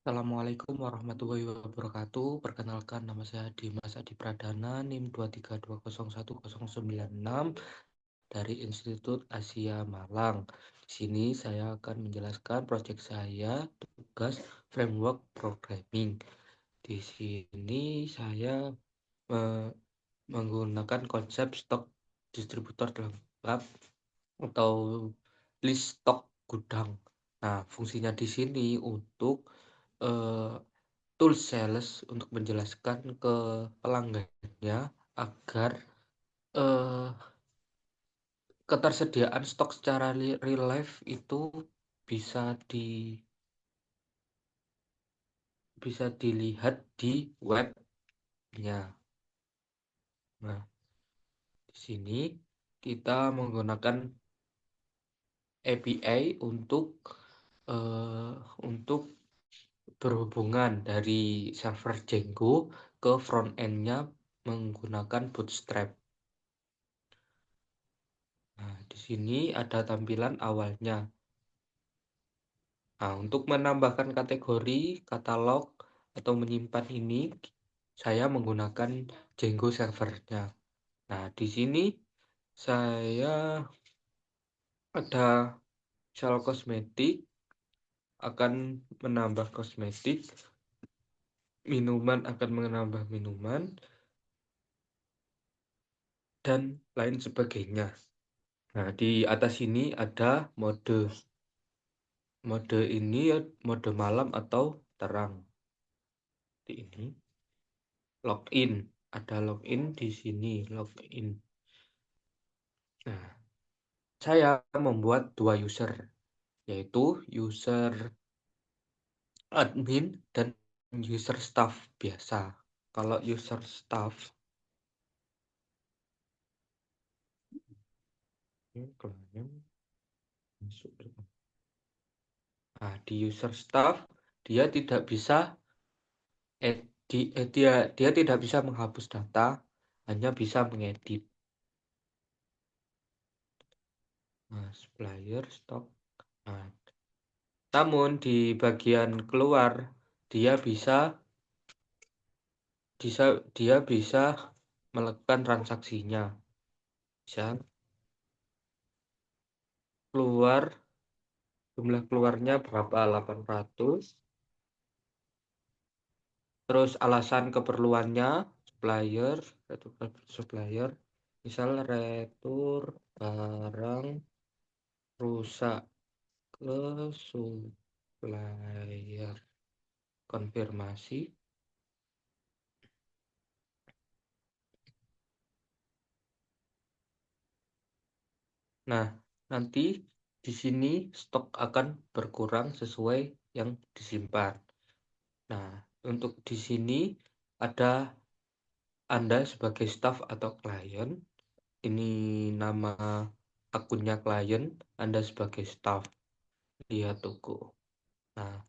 Assalamualaikum warahmatullahi wabarakatuh. Perkenalkan, nama saya Dimas Adi Pradana, NIM 2320196 dari Institut Asia Malang. Di sini saya akan menjelaskan proyek saya, tugas framework programming. Di sini saya menggunakan konsep stok distributor lengkap atau list stok gudang. Nah, fungsinya di sini untuk tools sales untuk menjelaskan ke pelanggannya agar eh, ketersediaan stok secara real life itu bisa bisa dilihat di webnya. Nah, di sini kita menggunakan API eh, untuk berhubungan dari server Django ke front end-nya menggunakan Bootstrap. Nah, di sini ada tampilan awalnya. Nah, untuk menambahkan kategori, katalog, atau menyimpan ini, saya menggunakan Django servernya. Nah, di sini saya ada misal kosmetik, akan menambah kosmetik, minuman akan menambah minuman, dan lain sebagainya. Nah, di atas ini ada mode. Mode ini mode malam atau terang. Di ini login, ada login di sini, login. Nah, saya membuat dua user, yaitu user admin dan user staff biasa. Kalau user staff, ini klien masuk. Nah, di user staff dia tidak bisa dia tidak bisa menghapus data, hanya bisa mengedit. Nah, supplier stock. Nah, namun di bagian keluar dia bisa melakukan transaksinya. Bisa keluar, jumlah keluarnya berapa? 800. Terus alasan keperluannya supplier, misal retur barang rusak ke supplier, konfirmasi. Nah, nanti di sini stok akan berkurang sesuai yang disimpan. Nah, untuk di sini ada Anda sebagai staff atau klien. Ini nama akunnya klien, Anda sebagai staff. Lihat toko. Nah,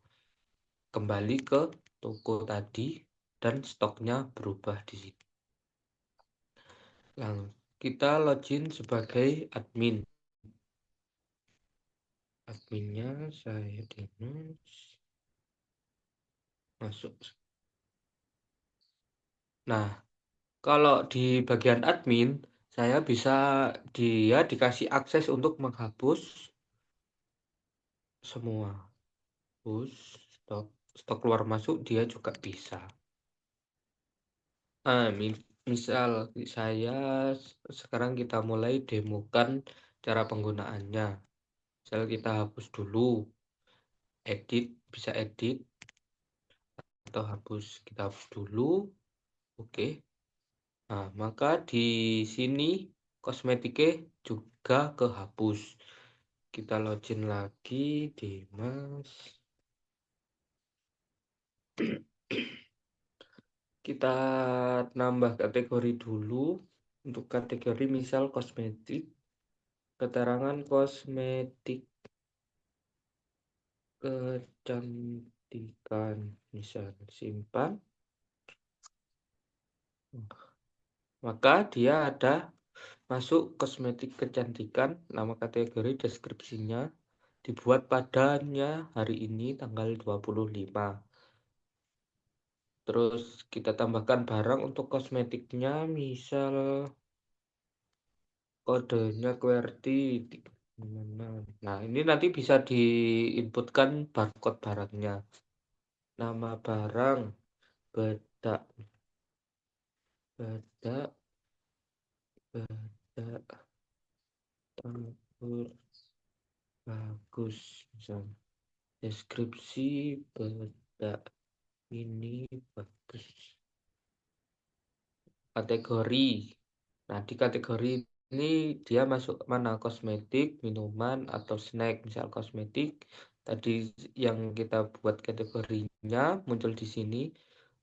kembali ke toko tadi dan stoknya berubah di sini. Nah, kita login sebagai admin. Adminnya saya Dimas. Masuk. Nah, kalau di bagian admin, dia dikasih akses untuk menghapus semua. Hapus stok keluar masuk dia juga bisa. Misal saya sekarang kita mulai demokan cara penggunaannya. Misal kita hapus dulu, bisa edit atau kita hapus dulu. Oke. Nah, maka di sini kosmetiknya juga kehapus. Kita login lagi di Mas. Kita nambah kategori dulu. Untuk kategori misal kosmetik, keterangan kosmetik kecantikan, misal simpan. Maka dia ada masuk kosmetik kecantikan, nama kategori, deskripsinya dibuat padanya hari ini tanggal 25. Terus kita tambahkan barang untuk kosmetiknya, misal kodenya QWERTY. Nah, ini nanti bisa diinputkan barcode barangnya. Nama barang, bedak, bedak, bedak, tabur, bagus. Misal. Deskripsi, bedak ini bagus. Kategori. Nah, di kategori ini dia masuk mana? Kosmetik, minuman, atau snack. Misal kosmetik, tadi yang kita buat kategorinya muncul di sini.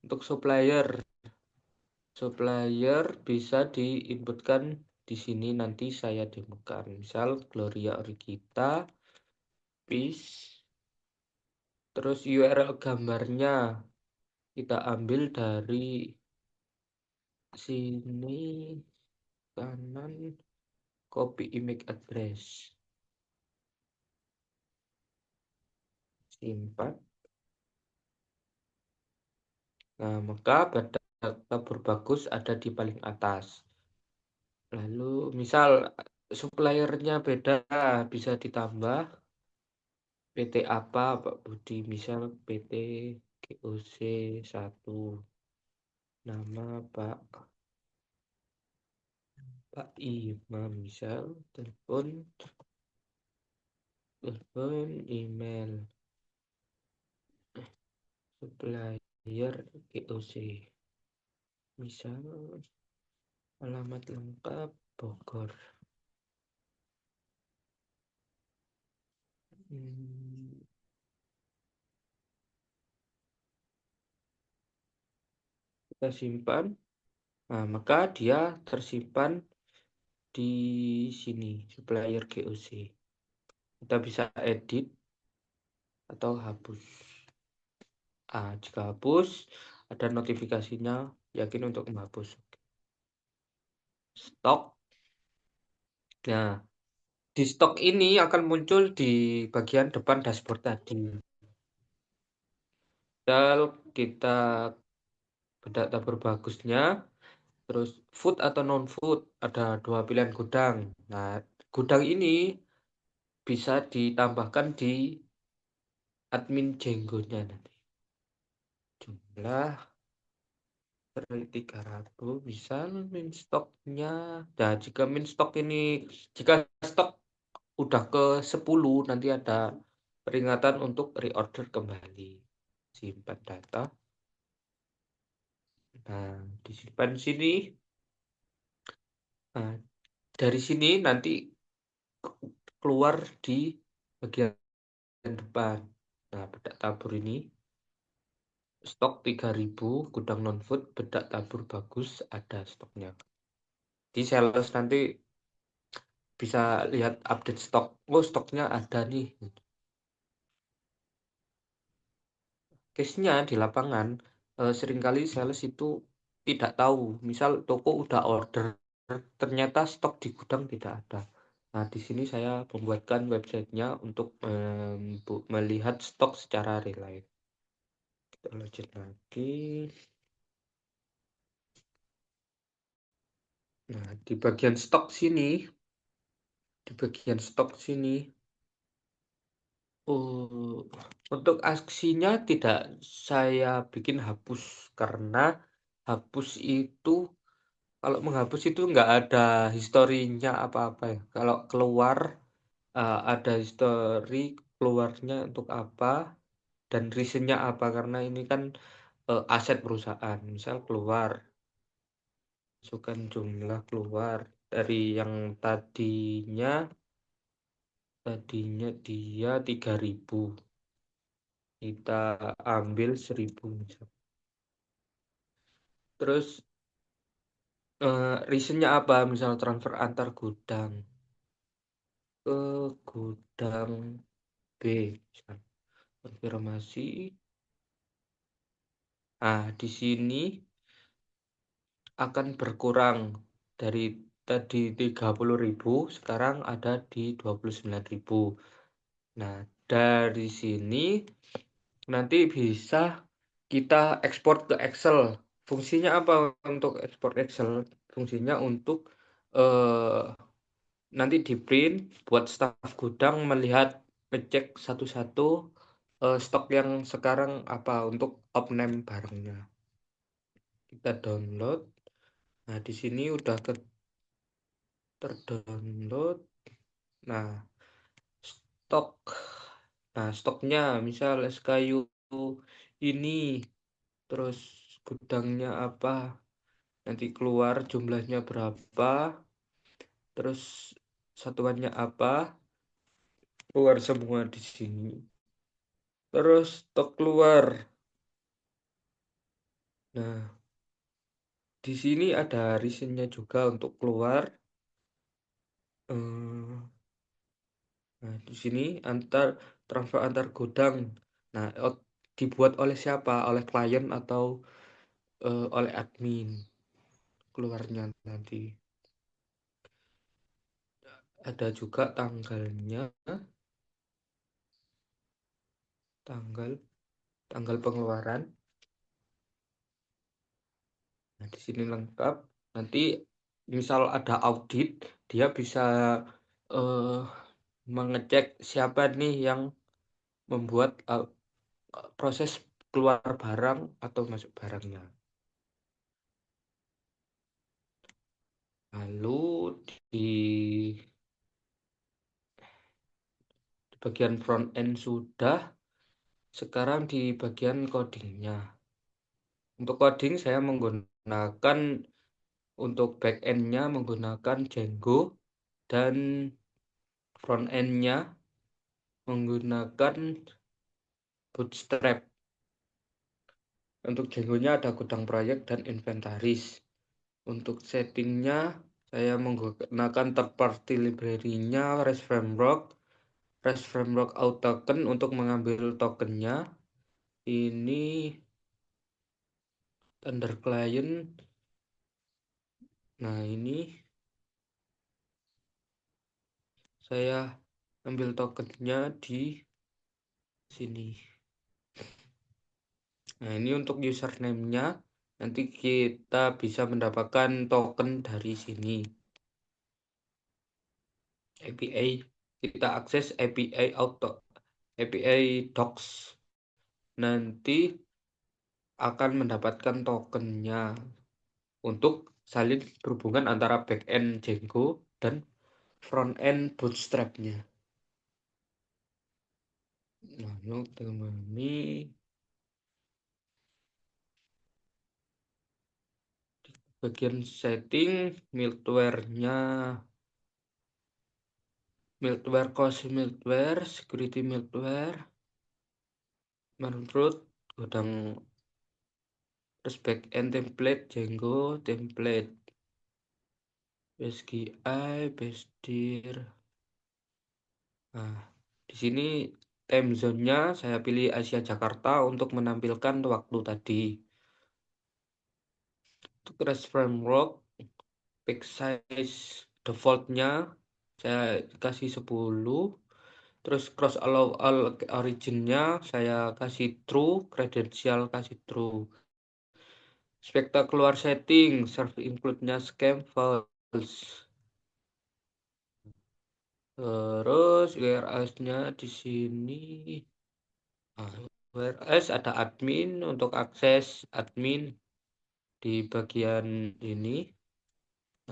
Untuk supplier, supplier bisa diinputkan di sini nanti saya demokan. Misal Gloria Origita, Peace, terus URL gambarnya kita ambil dari sini kanan, copy image address, simpan. Nah, maka data berbagus ada di paling atas. Lalu misal suppliernya beda, bisa ditambah PT apa Pak Budi, misal PT GOC 1, nama Pak Imam, misal telepon email supplier GOC, misal alamat lengkap Bogor. Kita simpan. Nah, maka dia tersimpan di sini, supplier GOC. Kita bisa edit atau hapus. Jika hapus, ada notifikasinya, yakin untuk menghapus. Stok. Nah, di stok ini akan muncul di bagian depan dashboard tadi. Kita bedak tabur bagusnya, terus food atau non food, ada dua pilihan gudang. Nah, gudang ini bisa ditambahkan di admin Django-nya nanti. Jumlah 300, misal min stoknya. Nah, jika stok udah ke 10, nanti ada peringatan untuk reorder kembali. Simpan data. Nah, disimpan di sini. Nah, dari sini nanti keluar di bagian depan. Nah, bedak tabur ini stok 3000, gudang non food, bedak tabur bagus, ada stoknya. Di sales nanti bisa lihat update stok. Oh, stoknya ada nih. Case-nya di lapangan, seringkali sales itu tidak tahu. Misal toko udah order, ternyata stok di gudang tidak ada. Nah, di sini saya membuatkan websitenya untuk melihat stok secara real life. Kita lanjut lagi. Nah, di bagian stok sini, untuk aksinya tidak saya bikin hapus, karena hapus itu, kalau menghapus itu nggak ada historinya apa-apa ya. Kalau keluar ada histori keluarnya untuk apa dan reasonnya apa, karena ini kan aset perusahaan. Misal keluar, masukkan jumlah keluar dari yang tadinya dia 3000, kita ambil 1000 misal. Terus reasonnya apa, misal transfer antar gudang ke gudang B, misal. Konfirmasi. Di sini akan berkurang dari tadi 30.000, sekarang ada di 29.000. Nah, dari sini nanti bisa kita ekspor ke Excel. Fungsinya apa untuk ekspor Excel? Fungsinya untuk eh, nanti di print buat staf gudang melihat ngecek satu-satu stok yang sekarang apa untuk upname barangnya. Kita download. Nah, di sini udah terdownload. Nah, stok. Nah, stoknya misal SKU ini, terus gudangnya apa, nanti keluar jumlahnya berapa, terus satuannya apa, keluar semua di sini. Terus stok keluar. Nah, di sini ada reasonnya juga untuk keluar. Eh, Nah, di sini transfer antar gudang. Nah, dibuat oleh siapa? Oleh klien atau oleh admin keluarnya nanti. Ada juga tanggalnya, tanggal tanggal pengeluaran. Nah, di sini lengkap. Nanti misal ada audit, dia bisa eh, mengecek siapa nih yang membuat proses keluar barang atau masuk barangnya. Lalu di di bagian front end sudah, sekarang di bagian codingnya. Untuk coding saya menggunakan untuk back end-nya menggunakan Django dan front end-nya menggunakan Bootstrap. Untuk Django-nya ada gudang proyek dan inventaris. Untuk settingnya saya menggunakan third party library-nya REST Framework Auth Token untuk mengambil tokennya. Ini tender client. Nah, ini saya ambil tokennya di sini. Nah, ini untuk username-nya. Nanti kita bisa mendapatkan token dari sini. API. Kita akses API docs. Nanti akan mendapatkan tokennya untuk salin berhubungan antara backend Django dan front-end Bootstrap-nya. Lalu temani bagian setting middleware-nya, middleware cost middleware, security middleware, menurut gudang terus backend template Django template BSGI BSDIR. Nah, di sini time zone-nya saya pilih Asia Jakarta untuk menampilkan waktu tadi. Untuk REST framework page size defaultnya saya kasih 10. Terus cross allow all originnya saya kasih true, kredensial kasih true. Spektakular setting serve include-nya scam false. Terus WRS-nya di sini. Nah, WRS ada admin untuk akses admin di bagian ini.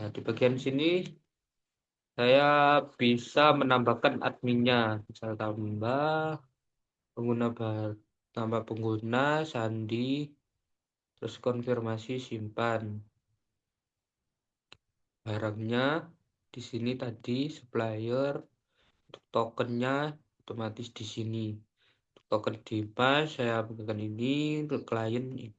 Nah, di bagian sini saya bisa menambahkan adminnya. Misal pengguna tambah pengguna, sandi, terus konfirmasi simpan. Barangnya di sini tadi supplier, untuk tokennya otomatis di sini. Token Dimas saya berikan ini untuk klien ini.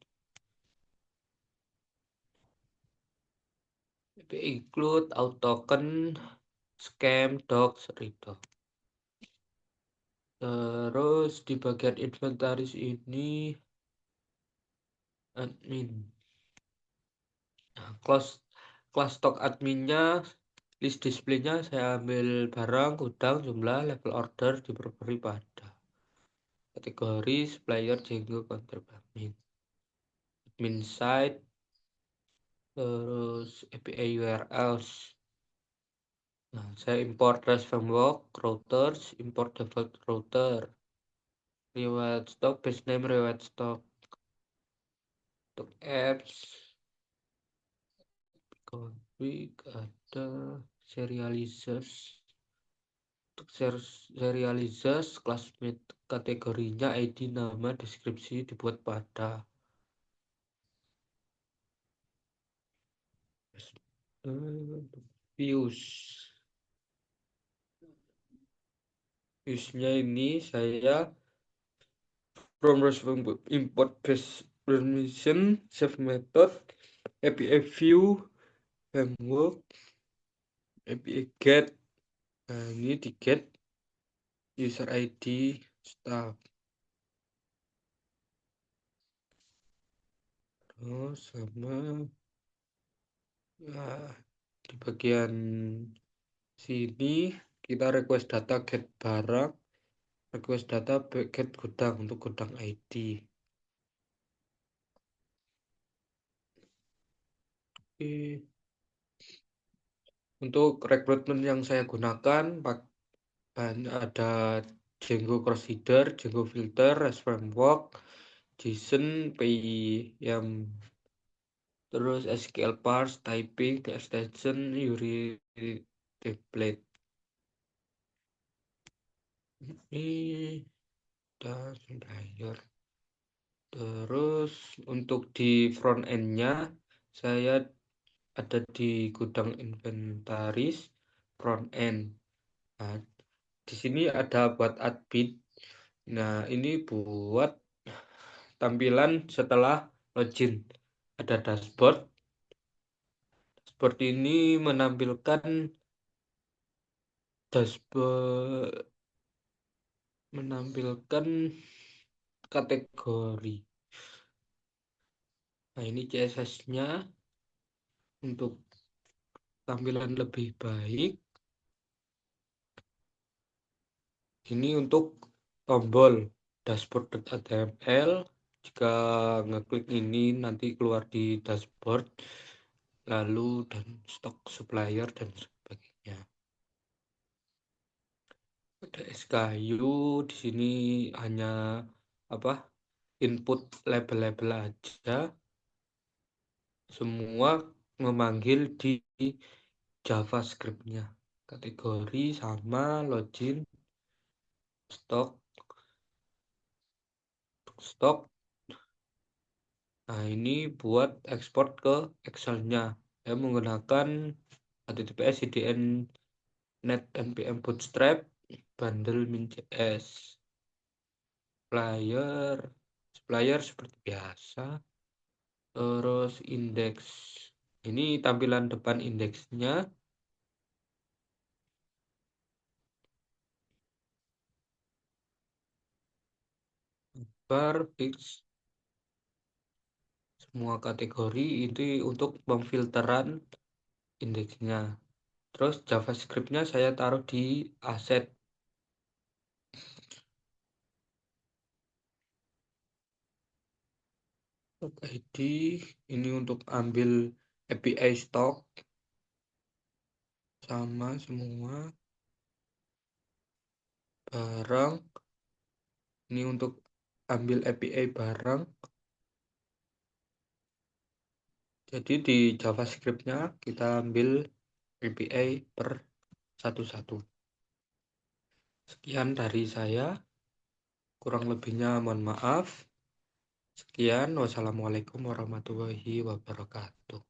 Include auto token scam docs reader. Terus di bagian inventaris ini admin. Nah, kelas stock adminnya list display-nya saya ambil barang, gudang, jumlah, level order diberi pada kategori supplier Django counter admin. admin site, terus API URLs. Nah, saya import REST framework, routers, import default router, reward stock, base name reward stock. Untuk apps, config ada serializers. Untuk serializers, classmate kategorinya ID, nama, deskripsi dibuat pada views. Viewsnya ini saya from import base permission, save method, API view, framework, API get. Nah, ini di get user ID staff. Terus sama nah, di bagian sini kita request data get barang, request data get gudang untuk gudang ID. Oke. Untuk rekrutmen yang saya gunakan ada Django Crossheader, Django Filter, REST Framework, JSON, PyYam, terus SQL parse, typing, extension, URI template. Ini dan supplier. Terus untuk di front end-nya saya ada di gudang inventaris front end. Nah, di sini ada buat admin. Nah, ini buat tampilan setelah login. Ada dashboard. Dashboard ini menampilkan kategori. Nah, ini CSS-nya untuk tampilan lebih baik. Ini untuk tombol dashboard.html. Jika ngeklik ini nanti keluar di dashboard, lalu dan stok supplier dan sebagainya. Ada SKU di sini hanya input label-label aja. Semua memanggil di JavaScript-nya. Kategori sama login stok. Nah, ini buat ekspor ke Excel-nya. Saya menggunakan https cdn net npm bootstrap bundle min.js. Supplier seperti biasa. Terus indeks. Ini tampilan depan indeksnya. Bar fix semua kategori ini untuk pemfilteran indeksnya. Terus JavaScript-nya saya taruh di aset. ID ini untuk ambil API stock sama semua. Barang ini untuk ambil API barang. Jadi di JavaScript-nya kita ambil API per satu-satu. Sekian dari saya, kurang lebihnya mohon maaf. Sekian, wassalamualaikum warahmatullahi wabarakatuh.